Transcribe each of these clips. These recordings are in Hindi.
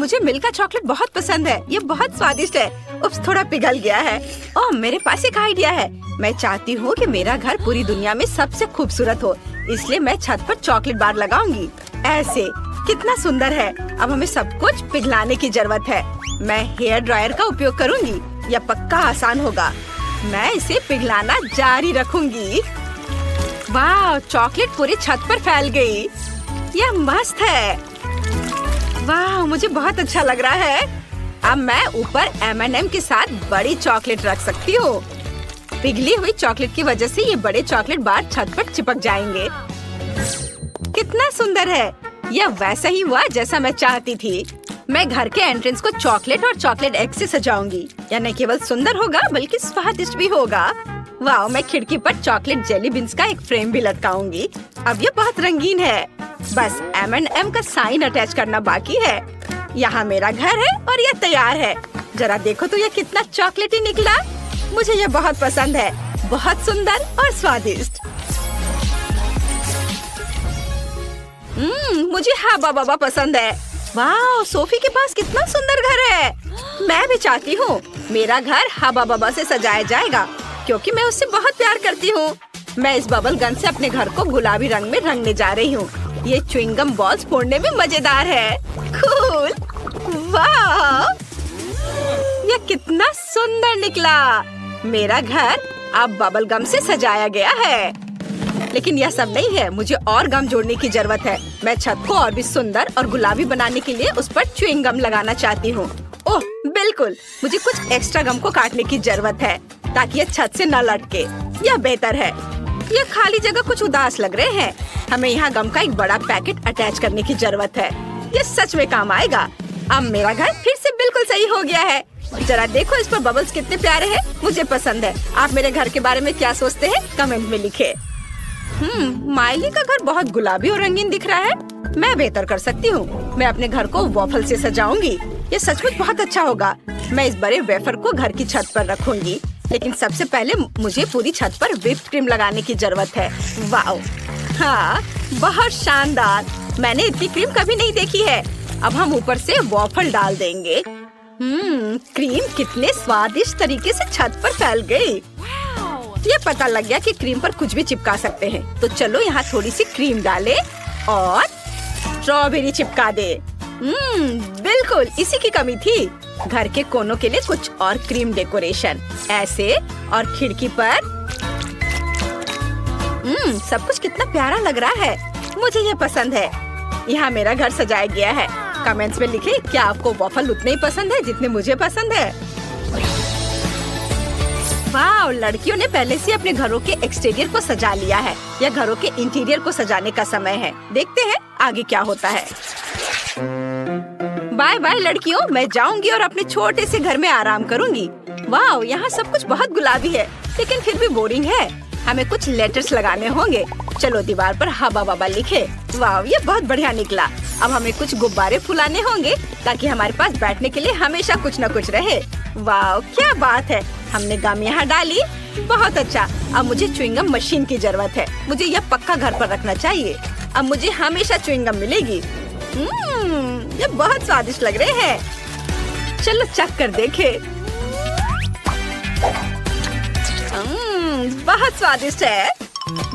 मुझे मिल्का चॉकलेट बहुत पसंद है। ये बहुत स्वादिष्ट है। उप्स, थोड़ा पिघल गया है। ओह, मेरे पास एक आइडिया है। मैं चाहती हूँ कि मेरा घर पूरी दुनिया में सबसे खूबसूरत हो, इसलिए मैं छत पर चॉकलेट बार लगाऊंगी। ऐसे कितना सुंदर है। अब हमें सब कुछ पिघलाने की जरूरत है। मैं हेयर ड्रायर का उपयोग करूंगी। यह पक्का आसान होगा। मैं इसे पिघलाना जारी रखूंगी। वाह, चॉकलेट पूरी छत पर फैल गई। यह मस्त है। वाह, मुझे बहुत अच्छा लग रहा है। अब मैं ऊपर M&M के साथ बड़ी चॉकलेट रख सकती हूँ। पिघली हुई चॉकलेट की वजह से ये बड़े चॉकलेट बार छत पर चिपक जाएंगे। कितना सुंदर है। यह वैसा ही हुआ जैसा मैं चाहती थी। मैं घर के एंट्रेंस को चॉकलेट और चॉकलेट एग से सजाऊंगी। यह न केवल सुंदर होगा बल्कि स्वादिष्ट भी होगा। वाह, मैं खिड़की पर चॉकलेट जेली बीन्स का एक फ्रेम भी लटकाऊंगी। अब यह बहुत रंगीन है। बस M&M का साइन अटैच करना बाकी है। यहाँ मेरा घर है और यह तैयार है। जरा देखो तो यह कितना चॉकलेटी निकला। मुझे यह बहुत पसंद है। बहुत सुंदर और स्वादिष्ट। मुझे हब्बा बब्बा पसंद है। वाह, सोफी के पास कितना सुंदर घर है। मैं भी चाहती हूँ मेरा घर हब्बा बब्बा से सजाया जाएगा, क्योंकि मैं उससे बहुत प्यार करती हूँ। मैं इस बबल गन से अपने घर को गुलाबी रंग में रंगने जा रही हूँ। ये च्युइंगम बॉल्स फोड़ने में मजेदार है। कूल। वाह, ये कितना सुंदर निकला। मेरा घर अब बबल गम से सजाया गया है। लेकिन यह सब नहीं है, मुझे और गम जोड़ने की जरूरत है। मैं छत को और भी सुंदर और गुलाबी बनाने के लिए उस पर च्युइंग गम लगाना चाहती हूँ। ओह बिल्कुल, मुझे कुछ एक्स्ट्रा गम को काटने की जरूरत है ताकि यह छत से न लटके। यह बेहतर है। यह खाली जगह कुछ उदास लग रहे हैं। हमें यहाँ गम का एक बड़ा पैकेट अटैच करने की जरूरत है। यह सच में काम आएगा। अब मेरा घर फिर से बिल्कुल सही हो गया है। जरा देखो इस पर बबल्स कितने प्यारे हैं। मुझे पसंद है। आप मेरे घर के बारे में क्या सोचते हैं? कमेंट में लिखे। माइली का घर बहुत गुलाबी और रंगीन दिख रहा है। मैं बेहतर कर सकती हूँ। मैं अपने घर को वॉफल से सजाऊंगी। ये सचमुच बहुत अच्छा होगा। मैं इस बड़े वेफर को घर की छत पर रखूंगी, लेकिन सबसे पहले मुझे पूरी छत पर व्हिप्ड क्रीम लगाने की जरूरत है। वाओ, हाँ, बहुत शानदार। मैंने इतनी क्रीम कभी नहीं देखी है। अब हम ऊपर से वॉफल डाल देंगे। क्रीम कितने स्वादिष्ट तरीके से छत पर फैल गई। ये पता लग गया कि क्रीम पर कुछ भी चिपका सकते हैं। तो चलो यहाँ थोड़ी सी क्रीम डालें और स्ट्रॉबेरी चिपका दे। बिल्कुल, इसी की कमी थी। घर के कोनों के लिए कुछ और क्रीम डेकोरेशन ऐसे, और खिड़की पर। सब कुछ कितना प्यारा लग रहा है। मुझे ये पसंद है। यहाँ मेरा घर सजाया गया है। कमेंट्स में लिखें क्या आपको वॉफल उतने ही पसंद है जितने मुझे पसंद है। वाह, लड़कियों ने पहले से अपने घरों के एक्सटीरियर को सजा लिया है। या घरों के इंटीरियर को सजाने का समय है। देखते हैं आगे क्या होता है। बाय बाय लड़कियों, मैं जाऊंगी और अपने छोटे से घर में आराम करूंगी। वाह, यहाँ सब कुछ बहुत गुलाबी है, लेकिन फिर भी बोरिंग है। हमें कुछ लेटर्स लगाने होंगे। चलो दीवार पर हब्बा बब्बा लिखे। वाह, ये बहुत बढ़िया निकला। अब हमें कुछ गुब्बारे फुलाने होंगे ताकि हमारे पास बैठने के लिए हमेशा कुछ न कुछ रहे। वाह, क्या बात है। हमने गम यहाँ डाली। बहुत अच्छा। अब मुझे च्युइंगम मशीन की जरूरत है। मुझे यह पक्का घर पर रखना चाहिए। अब मुझे हमेशा च्युइंगम मिलेगी। ये बहुत स्वादिष्ट लग रहे हैं। चलो चख कर देखें। बहुत स्वादिष्ट है।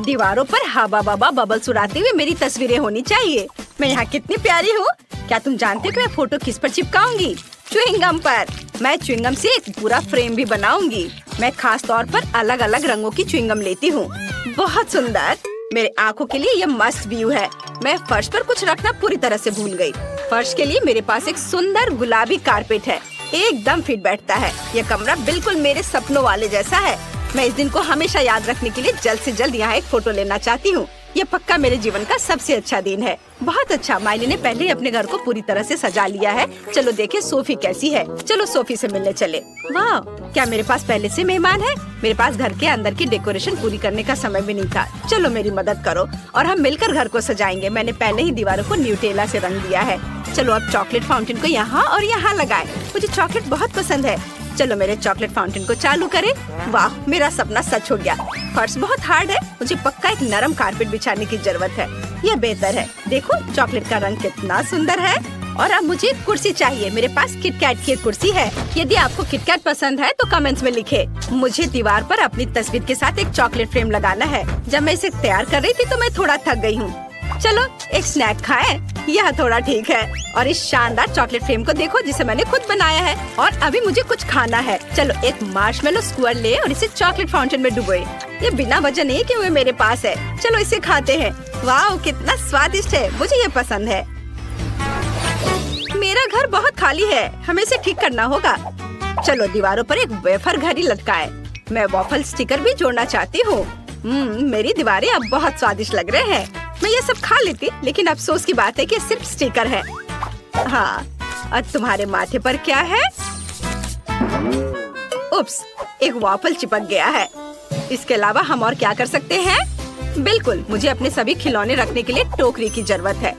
दीवारों पर हब्बा बब्बा बबल्स उड़ाते हुए मेरी तस्वीरें होनी चाहिए। मैं यहाँ कितनी प्यारी हूँ। क्या तुम जानते हो कि मैं फोटो किस पर चिपकाऊंगी? च्युइंगम पर। मैं च्युइंगम से एक पूरा फ्रेम भी बनाऊंगी। मैं खास तौर पर अलग अलग रंगों की च्युइंगम लेती हूँ। बहुत सुंदर। मेरे आँखों के लिए यह मस्त व्यू है। मैं फर्श पर कुछ रखना पूरी तरह से भूल गई। फर्श के लिए मेरे पास एक सुंदर गुलाबी कारपेट है। एकदम फिट बैठता है। यह कमरा बिल्कुल मेरे सपनों वाले जैसा है। मैं इस दिन को हमेशा याद रखने के लिए जल्द से जल्द यहाँ एक फोटो लेना चाहती हूँ। ये पक्का मेरे जीवन का सबसे अच्छा दिन है। बहुत अच्छा। माइली ने पहले ही अपने घर को पूरी तरह से सजा लिया है। चलो देखें सोफी कैसी है। चलो सोफी से मिलने चले। वाह, क्या मेरे पास पहले से मेहमान है? मेरे पास घर के अंदर की डेकोरेशन पूरी करने का समय भी नहीं था। चलो मेरी मदद करो और हम मिलकर घर को सजाएंगे। मैंने पहले ही दीवारों को न्यूटेला से रंग दिया है। चलो अब चॉकलेट फाउंटेन को यहाँ और यहाँ लगाए। मुझे चॉकलेट बहुत पसंद है। चलो मेरे चॉकलेट फाउंटेन को चालू करें। वाह, मेरा सपना सच हो गया। फर्श बहुत हार्ड है। मुझे पक्का एक नरम कारपेट बिछाने की जरूरत है। यह बेहतर है। देखो चॉकलेट का रंग कितना सुंदर है। और अब मुझे एक कुर्सी चाहिए। मेरे पास किटकैट की एक कुर्सी है। यदि आपको किटकैट पसंद है तो कमेंट्स में लिखे। मुझे दीवार पर अपनी तस्वीर के साथ एक चॉकलेट फ्रेम लगाना है। जब मैं इसे तैयार कर रही थी तो मैं थोड़ा थक गई हूँ। चलो एक स्नैक खाएं। यह थोड़ा ठीक है। और इस शानदार चॉकलेट फ्रेम को देखो जिसे मैंने खुद बनाया है। और अभी मुझे कुछ खाना है। चलो एक मार्शमेलो स्क्वायर ले और इसे चॉकलेट फाउंटेन में डुबोए। ये बिना वजह नहीं कि वो मेरे पास है। चलो इसे खाते हैं। वाह कितना स्वादिष्ट है। मुझे ये पसंद है। मेरा घर बहुत खाली है। हमें इसे ठीक करना होगा। चलो दीवारों पर एक वेफर घड़ी लटकाए। मैं वॉफल स्टिकर भी जोड़ना चाहती हूँ। मेरी दीवारें अब बहुत स्वादिष्ट लग रहे हैं। मैं ये सब खा लेती, लेकिन अफसोस की बात है कि सिर्फ स्टिकर है। हाँ, और तुम्हारे माथे पर क्या है? उप्स, एक वॉफल चिपक गया है। इसके अलावा हम और क्या कर सकते हैं? बिल्कुल, मुझे अपने सभी खिलौने रखने के लिए टोकरी की जरूरत है।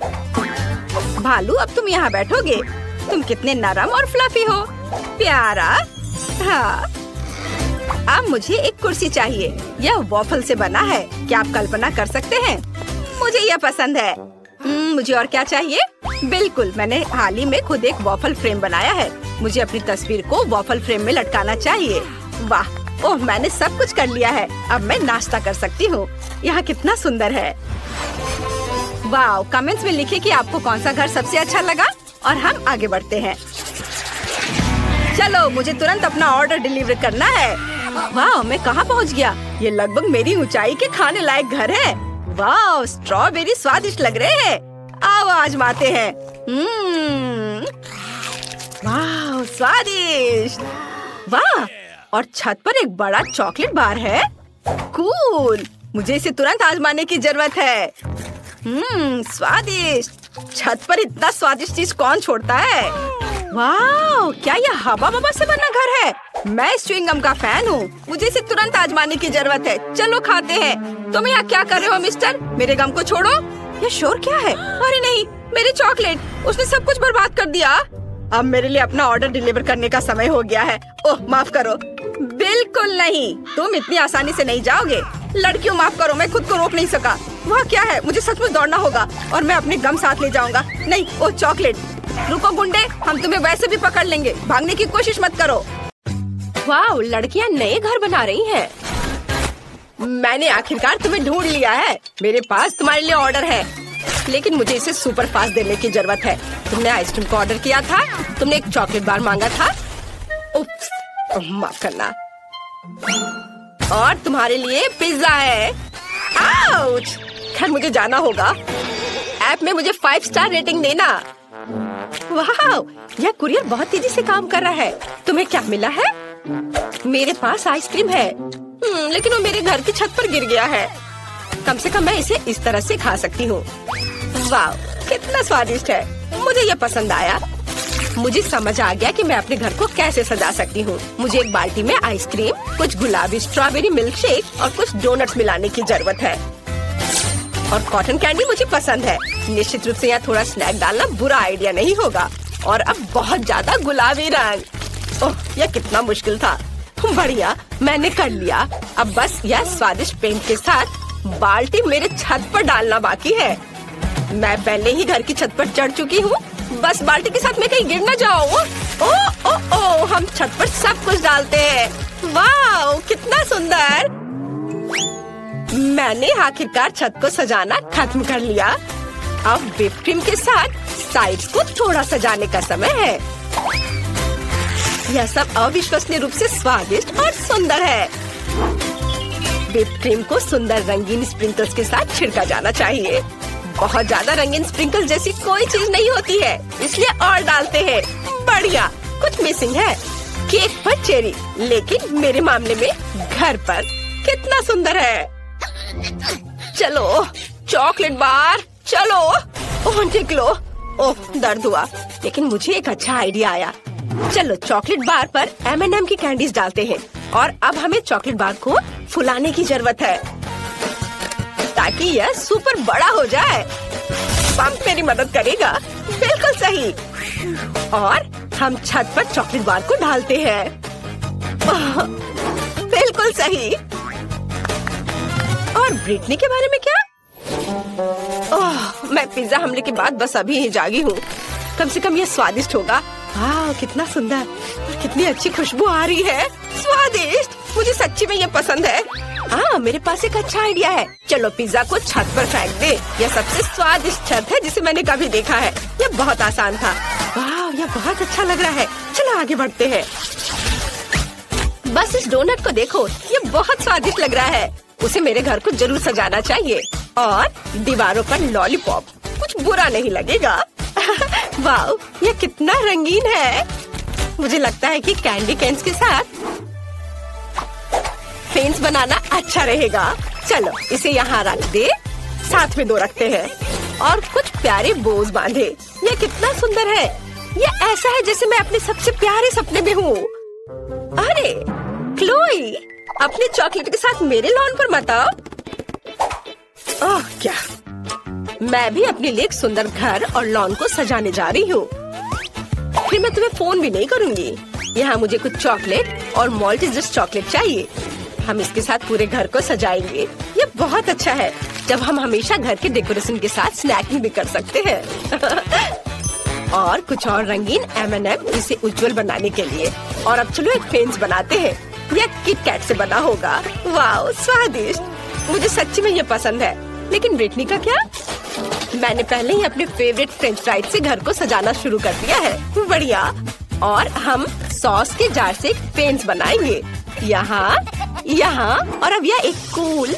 भालू, अब तुम यहाँ बैठोगे। तुम कितने नरम और फ्लफी हो। प्यारा। हाँ, अब मुझे एक कुर्सी चाहिए। यह वॉफल से बना है। क्या आप कल्पना कर सकते हैं? मुझे यह पसंद है। मुझे और क्या चाहिए? बिल्कुल, मैंने हाल ही में खुद एक वॉफल फ्रेम बनाया है। मुझे अपनी तस्वीर को वॉफल फ्रेम में लटकाना चाहिए। वाह, ओह, मैंने सब कुछ कर लिया है। अब मैं नाश्ता कर सकती हूँ। यहाँ कितना सुंदर है। वाह, कमेंट्स में लिखिए कि आपको कौन सा घर सबसे अच्छा लगा और हम आगे बढ़ते हैं। चलो, मुझे तुरंत अपना ऑर्डर डिलीवर करना है। वाह, मैं कहाँ पहुँच गया? ये लगभग मेरी ऊंचाई के खाने लायक घर है। वाह, स्ट्रॉबेरी स्वादिष्ट लग रहे हैं। आओ आजमाते हैं। वाह, स्वादिष्ट। वाह, और छत पर एक बड़ा चॉकलेट बार है। कूल, मुझे इसे तुरंत आजमाने की जरूरत है। स्वादिष्ट। छत पर इतना स्वादिष्ट चीज कौन छोड़ता है? वाह, क्या यह हवा बबा से बना घर है? मैं इस च्युइंगम का फैन हूँ। मुझे इसे तुरंत आजमाने की जरूरत है। चलो खाते हैं। तुम यहाँ क्या कर रहे हो मिस्टर? मेरे गम को छोड़ो। ये शोर क्या है? अरे नहीं, मेरी चॉकलेट। उसने सब कुछ बर्बाद कर दिया। अब मेरे लिए अपना ऑर्डर डिलीवर करने का समय हो गया है। ओह, माफ करो। बिल्कुल नहीं, तुम इतनी आसानी से नहीं जाओगे। लड़कियों, माफ करो, मैं खुद को रोक नहीं सका। वह क्या है? मुझे सचमुच दौड़ना होगा और मैं अपने गम साथ ले जाऊंगा। नहीं, ओह चॉकलेट। रुको गुंडे, हम तुम्हें वैसे भी पकड़ लेंगे। भागने की कोशिश मत करो। वाह, लड़कियां नए घर बना रही हैं। मैंने आखिरकार तुम्हें ढूंढ लिया है। मेरे पास तुम्हारे लिए ऑर्डर है, लेकिन मुझे इसे सुपर फास्ट देने की जरूरत है। तुमने आइसक्रीम को ऑर्डर किया था। तुमने एक चॉकलेट बार मांगा था। उप्स, माफ करना। और तुम्हारे लिए पिज्जा है। आउच! खैर, मुझे जाना होगा। ऐप में मुझे 5 स्टार रेटिंग देना। वाह, यह कुरियर बहुत तेजी से काम कर रहा है। तुम्हें क्या मिला है? मेरे पास आइसक्रीम है, लेकिन वो मेरे घर की छत पर गिर गया है। कम से कम मैं इसे इस तरह से खा सकती हूँ। वाह, कितना स्वादिष्ट है। मुझे यह पसंद आया। मुझे समझ आ गया कि मैं अपने घर को कैसे सजा सकती हूँ। मुझे एक बाल्टी में आइसक्रीम, कुछ गुलाबी स्ट्रॉबेरी मिल्क शेक और कुछ डोनट्स मिलाने की जरूरत है। और कॉटन कैंडी मुझे पसंद है। निश्चित रूप से यहाँ थोड़ा स्नैक डालना बुरा आइडिया नहीं होगा। और अब बहुत ज्यादा गुलाबी रंग। ओह, यह कितना मुश्किल था। बढ़िया, मैंने कर लिया। अब बस यह स्वादिष्ट पेंट के साथ बाल्टी मेरे छत पर डालना बाकी है। मैं पहले ही घर की छत पर चढ़ चुकी हूँ। बस बाल्टी के साथ मैं कहीं गिर न जाऊँ। ओ, हम छत पर सब कुछ डालते हैं। वाह, कितना सुंदर। मैंने आखिरकार छत को सजाना खत्म कर लिया। अब व्हिप क्रीम के साथ साइड्स को थोड़ा सजाने का समय है। यह सब अविश्वसनीय रूप से स्वादिष्ट और सुंदर है। व्हिप क्रीम को सुंदर रंगीन स्प्रिंकल्स के साथ छिड़का जाना चाहिए। बहुत ज्यादा रंगीन स्प्रिंकल जैसी कोई चीज नहीं होती है, इसलिए और डालते हैं। बढ़िया, कुछ मिसिंग है। केक पर चेरी, लेकिन मेरे मामले में घर पर। कितना सुंदर है। चलो, चॉकलेट बार, चलो। ओह, निकलो। ओह, दर्द हुआ, लेकिन मुझे एक अच्छा आइडिया आया। चलो, चॉकलेट बार पर M&M की कैंडीज डालते हैं। और अब हमें चॉकलेट बार को फुलाने की जरूरत है ताकि यह सुपर बड़ा हो जाए। पंप मेरी मदद करेगा। बिल्कुल सही। और हम छत पर चॉकलेट बार को डालते हैं। बिल्कुल सही। और ब्रिटनी के बारे में क्या? मैं पिज्जा हमले के बाद बस अभी ही जागी हूँ। कम से कम ये स्वादिष्ट होगा। वाह कितना सुंदर, कितनी अच्छी खुशबू आ रही है। स्वादिष्ट, मुझे सच्ची में ये पसंद है। हाँ, मेरे पास एक अच्छा आइडिया है। चलो पिज्जा को छत पर फेंक दे। यह सबसे स्वादिष्ट छत है जिसे मैंने कभी देखा है। यह बहुत आसान था। वाह, यह बहुत अच्छा लग रहा है। चलो आगे बढ़ते हैं। बस इस डोनट को देखो, ये बहुत स्वादिष्ट लग रहा है। उसे मेरे घर को जरूर सजाना चाहिए। और दीवारों पर लॉलीपॉप, कुछ बुरा नहीं लगेगा। वाह, ये कितना रंगीन है। मुझे लगता है कि कैंडी कैन्स के साथ फेंस बनाना अच्छा रहेगा। चलो इसे यहाँ रख दे, साथ में 2 रखते हैं और कुछ प्यारे बोज बांधे। ये कितना सुंदर है। ये ऐसा है जैसे मैं अपने सबसे प्यारे सपने में हूँ। अरे क्लोई, अपने चॉकलेट के साथ मेरे लॉन पर मत आओ। ओह क्या, मैं भी अपने लिए एक सुंदर घर और लॉन को सजाने जा रही हूँ। फिर मैं तुम्हें फोन भी नहीं करूँगी। यहाँ मुझे कुछ चॉकलेट और मॉल्टेजर्स चॉकलेट चाहिए। हम इसके साथ पूरे घर को सजाएंगे। ये बहुत अच्छा है जब हम हमेशा घर के डेकोरेशन के साथ स्नैकिंग भी कर सकते हैं। और कुछ और रंगीन M&M इसे उज्जवल बनाने के लिए। और अब चलो एक फेंस बनाते हैं। यह किट कैट से बना होगा। वाह स्वादिष्ट, मुझे सच्ची में ये पसंद है। लेकिन ब्रिटनी का क्या? मैंने पहले ही अपने फेवरेट फ्रेंच फ्राइज से घर को सजाना शुरू कर दिया है। बढ़िया। और हम सॉस के जार से एक फेंस बनाएंगे। यहाँ यहाँ और अब यह एक कूल,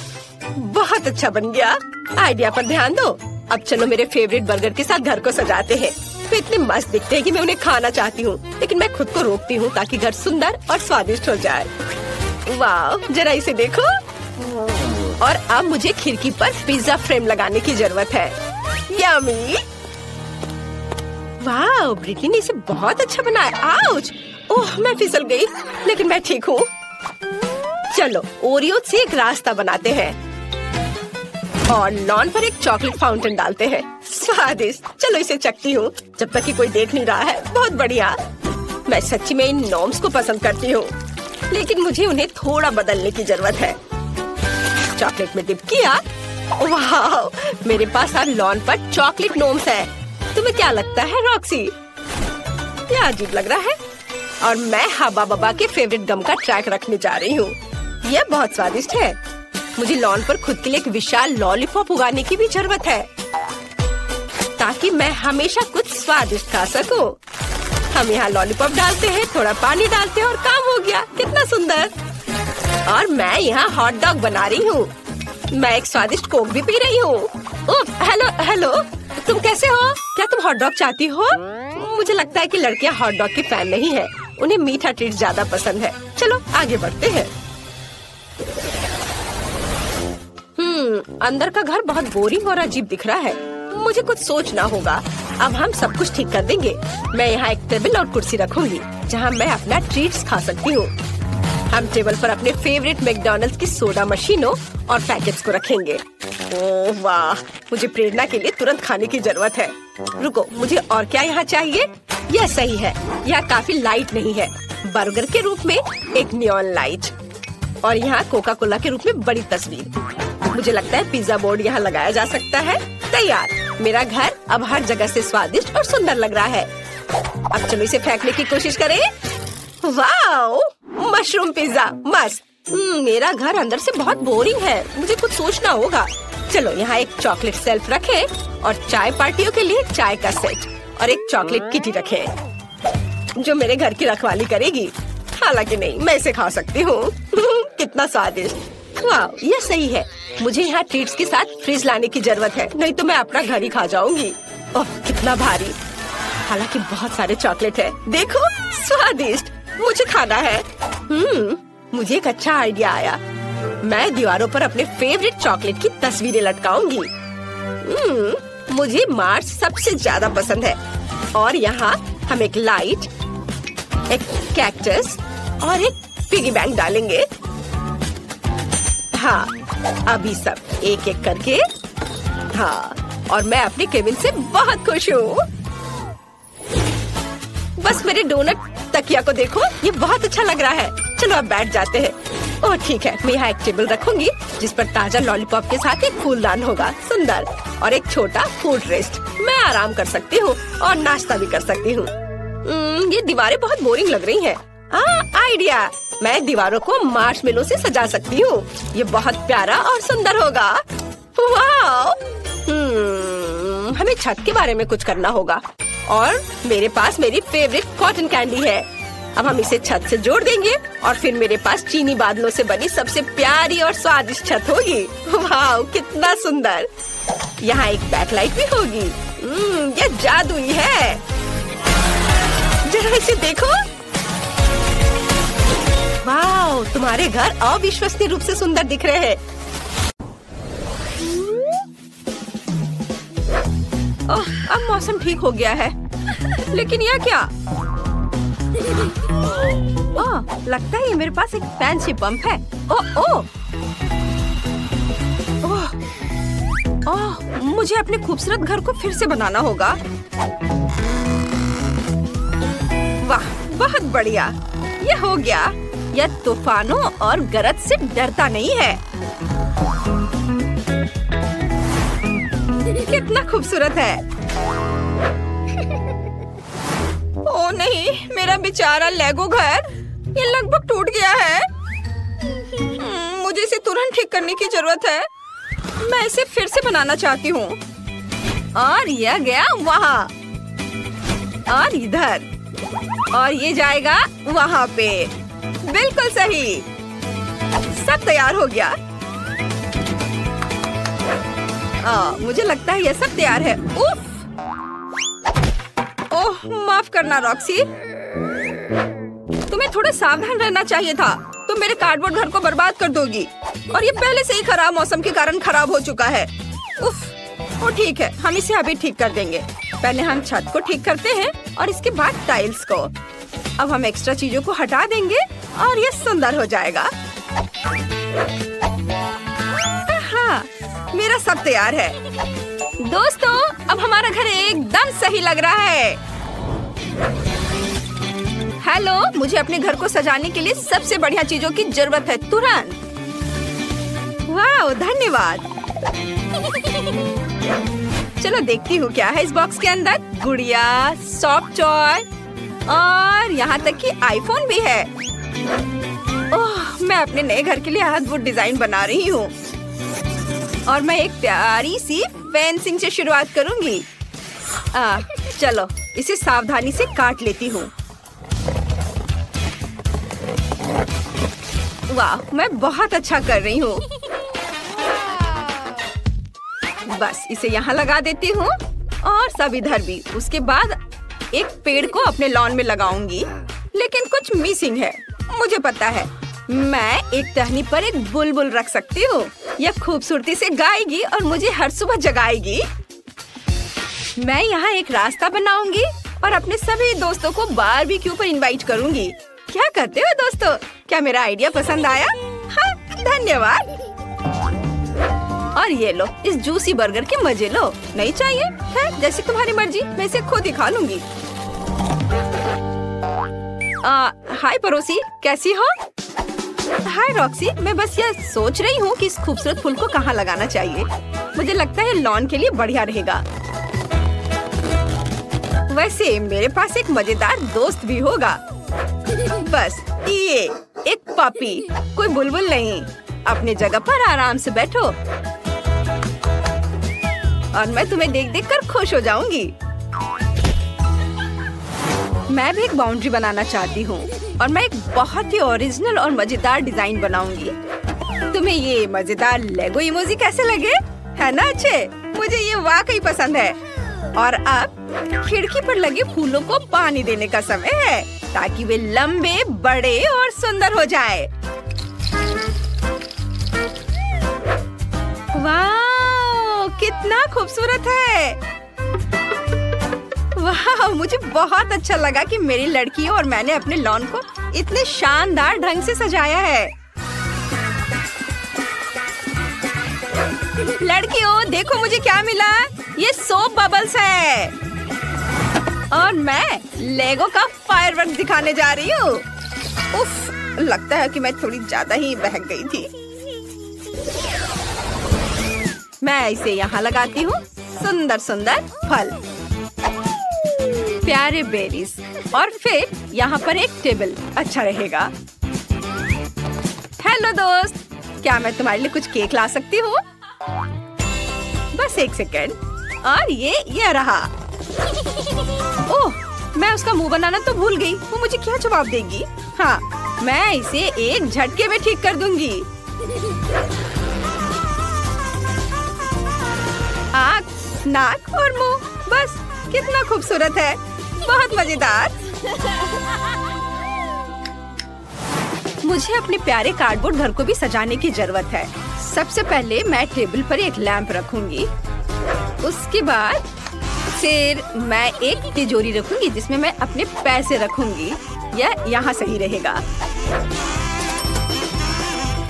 बहुत अच्छा बन गया। आइडिया पर ध्यान दो। अब चलो मेरे फेवरेट बर्गर के साथ घर को सजाते हैं। वे इतने मस्त दिखते हैं कि मैं उन्हें खाना चाहती हूँ, लेकिन मैं खुद को रोकती हूँ ताकि घर सुंदर और स्वादिष्ट हो जाए। वाह, जरा इसे देखो। और अब मुझे खिड़की पर पिज्जा फ्रेम लगाने की जरूरत है। यम्मी। वाह, ब्रिटनी ने इसे बहुत अच्छा बनाया। आउच, ओह मैं फिसल गई, लेकिन मैं ठीक हूँ। चलो ओरियो से एक रास्ता बनाते हैं और लॉन पर एक चॉकलेट फाउंटेन डालते हैं। स्वादिष्ट। चलो इसे चखती हूँ जब तक कि कोई देख नहीं रहा है। बहुत बढ़िया। मैं सच्ची में इन नॉर्म्स को पसंद करती हूँ, लेकिन मुझे उन्हें थोड़ा बदलने की जरूरत है। चॉकलेट में डिप किया। वाह, मेरे पास अब लॉन पर चॉकलेट नॉर्म्स है। तुम्हें क्या लगता है रॉक्सी? ये अजीब लग रहा है। और मैं हबा बबा के फेवरेट गम का ट्रैक रखने जा रही हूँ। यह बहुत स्वादिष्ट है। मुझे लॉन पर खुद के लिए एक विशाल लॉलीपॉप उगाने की भी जरूरत है, ताकि मैं हमेशा कुछ स्वादिष्ट खा सकूं। हम यहाँ लॉलीपॉप डालते हैं, थोड़ा पानी डालते हैं और काम हो गया। कितना सुंदर। और मैं यहाँ हॉट डॉग बना रही हूँ। मैं एक स्वादिष्ट कोक भी पी रही हूँ। हेलो हेलो, तुम कैसे हो? क्या तुम हॉट डॉग चाहती हो? मुझे लगता है कि लड़कियाँ हॉट डॉग की फैन नहीं है, उन्हें मीठा ट्रीट ज्यादा पसंद है। चलो आगे बढ़ते हैं। अंदर का घर बहुत बोरिंग और अजीब दिख रहा है। मुझे कुछ सोचना होगा। अब हम सब कुछ ठीक कर देंगे। मैं यहाँ एक टेबल और कुर्सी रखूंगी जहाँ मैं अपना ट्रीट्स खा सकती हूँ। हम टेबल पर अपने फेवरेट मैकडॉनल्ड्स की सोडा मशीनों और पैकेट्स को रखेंगे। ओह वाह, मुझे प्रेरणा के लिए तुरंत खाने की जरूरत है। रुको, मुझे और क्या यहाँ चाहिए? यह सही है। यह काफी लाइट नहीं है। बर्गर के रूप में एक नियॉन लाइट और यहाँ कोका कोला के रूप में बड़ी तस्वीर। मुझे लगता है पिज्जा बोर्ड यहाँ लगाया जा सकता है। तैयार। मेरा घर अब हर जगह से स्वादिष्ट और सुंदर लग रहा है। अब चलो इसे फेंकने की कोशिश करें। वाओ, मशरूम पिज्जा मस्त। मेरा घर अंदर से बहुत बोरिंग है। मुझे कुछ सोचना होगा। चलो यहाँ एक चॉकलेट शेल्फ रखें और चाय पार्टियों के लिए चाय का सेट और एक चॉकलेट किटी रखें जो मेरे घर की रखवाली करेगी। हालांकि नहीं, मैं इसे खा सकती हूँ। कितना स्वादिष्ट। वाह, ये सही है। मुझे यहाँ ट्रीट्स के साथ फ्रिज लाने की जरूरत है, नहीं तो मैं अपना घर ही खा जाऊंगी। ओह कितना भारी। हालांकि बहुत सारे चॉकलेट है। देखो स्वादिष्ट, मुझे खाना है। मुझे एक अच्छा आइडिया आया। मैं दीवारों पर अपने फेवरेट चॉकलेट की तस्वीरें लटकाऊंगी। मुझे मार्च सबसे ज्यादा पसंद है। और यहाँ हम एक लाइट, एक कैक्टस और एक पिगी बैंक डालेंगे। हाँ, अभी सब एक एक करके। हाँ, और मैं अपने केबिन से बहुत खुश हूँ। बस मेरे डोनट तकिया को देखो, ये बहुत अच्छा लग रहा है। चलो अब बैठ जाते हैं। ओह ठीक है, मैं यहाँ एक टेबल रखूंगी जिस पर ताजा लॉलीपॉप के साथ एक फूलदान होगा, सुंदर, और एक छोटा फूड रेस्ट। मैं मैं आराम कर सकती हूँ और नाश्ता भी कर सकती हूँ। ये दीवारें बहुत बोरिंग लग रही हैं। आइडिया, मैं दीवारों को मार्शमेलो से सजा सकती हूँ। ये बहुत प्यारा और सुंदर होगा। वाह! हमें छत के बारे में कुछ करना होगा और मेरे पास मेरी फेवरेट कॉटन कैंडी है। अब हम इसे छत से जोड़ देंगे और फिर मेरे पास चीनी बादलों से बनी सबसे प्यारी और स्वादिष्ट छत होगी। वाह, कितना सुंदर! यहाँ एक बैकलाइट भी होगी। ये जादुई है। जरा इसे देखो। वाह, तुम्हारे घर अविश्वसनीय रूप से सुंदर दिख रहे हैं। अब मौसम ठीक हो गया है, लेकिन यह क्या? लगता है ये मेरे पास एक फैंसी पंप है। मुझे अपने खूबसूरत घर को फिर से बनाना होगा। वाह, बहुत बढ़िया, ये हो गया। यह तूफानों और गरज से डरता नहीं है। कितना खूबसूरत है। ओ नहीं, मेरा बेचारा लेगो घर, ये लगभग टूट गया है। मुझे इसे तुरंत ठीक करने की जरूरत है। मैं इसे फिर से बनाना चाहती हूँ। और यह गया वहाँ और इधर और ये जाएगा वहाँ पे। बिल्कुल सही, सब तैयार हो गया। मुझे लगता है यह सब तैयार है। उफ! ओह, माफ करना रॉक्सी, तुम्हें थोड़ा सावधान रहना चाहिए था। तुम मेरे कार्डबोर्ड घर को बर्बाद कर दोगी और ये पहले से ही खराब मौसम के कारण खराब हो चुका है। उफ! वो ठीक है, हम इसे अभी ठीक कर देंगे। पहले हम छत को ठीक करते हैं और इसके बाद टाइल्स को। अब हम एक्स्ट्रा चीजों को हटा देंगे और ये सुंदर हो जाएगा। हाँ, मेरा सब तैयार है। दोस्तों, अब हमारा घर एकदम सही लग रहा है। हेलो, मुझे अपने घर को सजाने के लिए सबसे बढ़िया चीजों की जरूरत है, तुरंत। वाह, धन्यवाद। चलो देखती हूँ क्या है इस बॉक्स के अंदर। गुड़िया, सॉफ्ट टॉय और यहाँ तक कि आईफोन भी है। ओह, मैं अपने नए घर के लिए अद्भुत डिजाइन बना रही हूँ और मैं एक प्यारी सी फेंसिंग से शुरुआत करूंगी। चलो इसे सावधानी से काट लेती हूँ। वाह, मैं बहुत अच्छा कर रही हूँ। बस इसे यहाँ लगा देती हूँ और सब इधर भी। उसके बाद एक पेड़ को अपने लॉन में लगाऊंगी, लेकिन कुछ मिसिंग है। मुझे पता है, मैं एक टहनी पर एक बुलबुल रख सकती हूँ। यह खूबसूरती से गाएगी और मुझे हर सुबह जगाएगी। मैं यहाँ एक रास्ता बनाऊंगी और अपने सभी दोस्तों को बारबेक्यू पर इनवाइट करूंगी। क्या कहते हो दोस्तों? क्या मेरा आइडिया पसंद आया? हाँ, धन्यवाद। और ये लो, इस जूसी बर्गर के मजे लो। नहीं चाहिए? है, जैसी तुम्हारी मर्जी, मैं इसे खुद ही खा लूंगी। हाय पड़ोसी, कैसी हो? हाय रॉक्सी, मैं बस ये सोच रही हूँ कि इस खूबसूरत फूल को कहाँ लगाना चाहिए। मुझे लगता है लॉन के लिए बढ़िया रहेगा। वैसे मेरे पास एक मजेदार दोस्त भी होगा। बस ये एक पपी, कोई बुलबुल नहीं। अपने जगह पर आराम से बैठो और मैं तुम्हें देख देख कर खुश हो जाऊंगी। मैं भी एक बाउंड्री बनाना चाहती हूँ और मैं एक बहुत ही ओरिजिनल और मजेदार डिजाइन बनाऊंगी। तुम्हें ये मजेदार लेगो इमोजी कैसे लगे? है ना अच्छे? मुझे ये वाकई पसंद है। और अब खिड़की पर लगे फूलों को पानी देने का समय है, ताकि वे लंबे, बड़े और सुंदर हो जाए। वाह, कितना खूबसूरत है। वाह, मुझे बहुत अच्छा लगा कि मेरी लड़की और मैंने अपने लॉन को इतने शानदार ढंग से सजाया है। लड़कियों, देखो मुझे क्या मिला। ये सोप बबल्स है और मैं लेगो का फायरवर्क दिखाने जा रही हूँ। उफ, लगता है कि मैं थोड़ी ज्यादा ही बहक गई थी। मैं इसे यहाँ लगाती हूँ। सुंदर सुंदर फल, प्यारे बेरीज और फिर यहाँ पर एक टेबल अच्छा रहेगा। हेलो दोस्त, क्या मैं तुम्हारे लिए कुछ केक ला सकती हूँ? बस एक सेकेंड। और ये रहा। ओह, मैं उसका मुंह बनाना तो भूल गई। वो मुझे क्या जवाब देगी? हाँ, मैं इसे एक झटके में ठीक कर दूंगी। आँख, नाक और मुंह, बस कितना खूबसूरत है, बहुत मजेदार। मुझे अपने प्यारे कार्डबोर्ड घर को भी सजाने की जरूरत है। सबसे पहले मैं टेबल पर एक लैंप रखूंगी। उसके बाद फिर मैं एक तिजोरी रखूंगी जिसमें मैं अपने पैसे रखूंगी। यह यहाँ सही रहेगा।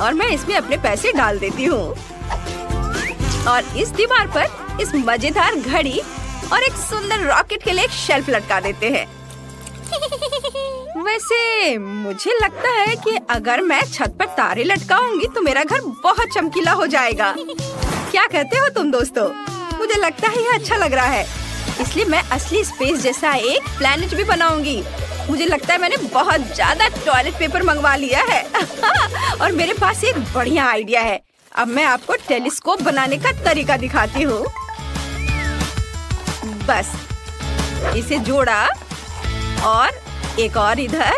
और मैं इसमें अपने पैसे डाल देती हूँ। और इस दीवार पर इस मजेदार घड़ी और एक सुंदर रॉकेट के लिए एक शेल्फ लटका देते हैं। वैसे मुझे लगता है कि अगर मैं छत पर तारे लटकाऊंगी तो मेरा घर बहुत चमकीला हो जाएगा। क्या कहते हो तुम दोस्तों? मुझे लगता है यह अच्छा लग रहा है। इसलिए मैं असली स्पेस जैसा एक प्लेनेट भी बनाऊंगी। मुझे लगता है मैंने बहुत ज्यादा टॉयलेट पेपर मंगवा लिया है। और मेरे पास एक बढ़िया आइडिया है। अब मैं आपको टेलीस्कोप बनाने का तरीका दिखाती हूँ। बस इसे जोड़ा और एक और इधर,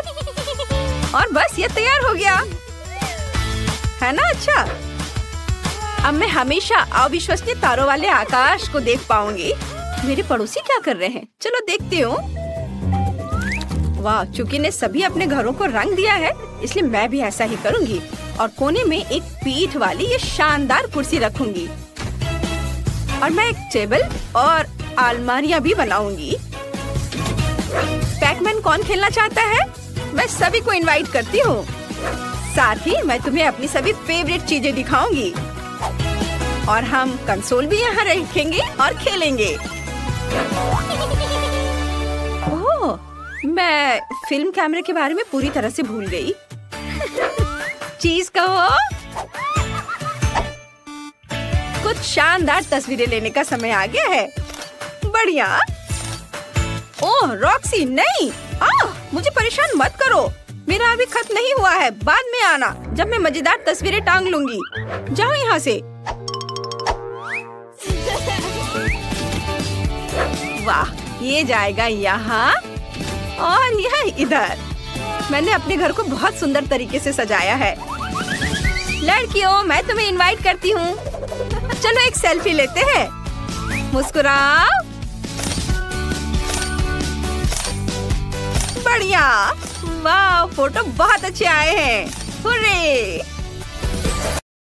और बस ये तैयार हो गया है ना। अच्छा, अब मैं हमेशा अविश्वसनीय तारों वाले आकाश को देख पाऊंगी। मेरे पड़ोसी क्या कर रहे हैं? चलो देखती हूँ। वाह, चुकी ने सभी अपने घरों को रंग दिया है, इसलिए मैं भी ऐसा ही करूंगी। और कोने में एक पीठ वाली ये शानदार कुर्सी रखूंगी। और मैं एक टेबल और अलमारियां भी बनाऊंगी। पैकमैन कौन खेलना चाहता है? मैं सभी को इनवाइट करती हूँ। साथ ही मैं तुम्हें अपनी सभी फेवरेट चीजें दिखाऊंगी। और हम कंसोल भी यहाँ रखेंगे और खेलेंगे। ओह, मैं फिल्म कैमरे के बारे में पूरी तरह से भूल गई। चीज कहो। कुछ शानदार तस्वीरें लेने का समय आ गया है। बढ़िया। ओह रॉक्सी, नहीं, मुझे परेशान मत करो। मेरा अभी खत्म नहीं हुआ है। बाद में आना जब मैं मजेदार तस्वीरें टांग लूंगी। जाओ यहाँ से। वाह, ये जाएगा यहाँ और यह इधर। मैंने अपने घर को बहुत सुंदर तरीके से सजाया है। लड़कियों, मैं तुम्हें इनवाइट करती हूँ। चलो एक सेल्फी लेते हैं। मुस्कुराओ। बढ़िया। वाह, फोटो बहुत अच्छे आए हैं। हुर्रे।